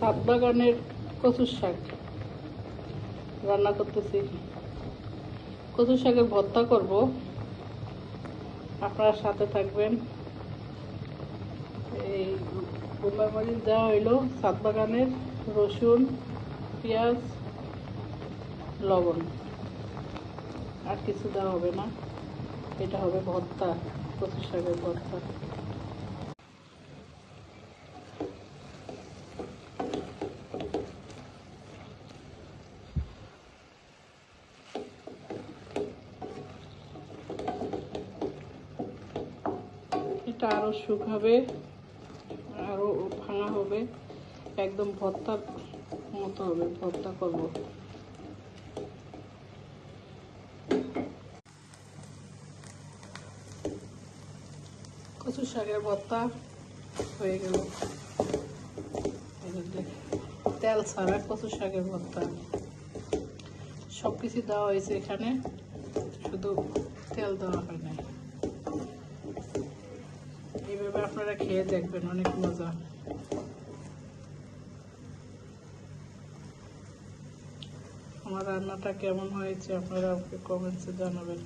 ছাদ বাগানের কচুর শাক রান্না করতেছি। কচুর শাকের ভর্তা করব, আপনারা সাথে থাকবেন। এই গোলমরিচ মরিচ দেওয়া হইলো, ছাদ বাগানের রসুন, পেঁয়াজ, লবণ, আর কিছু দেওয়া হবে না। এটা হবে ভর্তা, কচুর শাকের ভর্তা। এটা আরো শুকাবে, আরো ভাঙা হবে, একদম ভর্তার মতো হবে। ভর্তা করব। কচু শাকের ভর্তা হয়ে গেল। তেল ছাড়া কচু শাকের ভর্তা, সবকিছু দেওয়া হয়েছে এখানে, শুধু তেল দেওয়া হয় না। এইভাবে আপনারা খেয়ে দেখবেন, অনেক মজা। আমার রান্নাটা কেমন হয়েছে আপনারা আমাকে কমেন্টসে জানাবেন।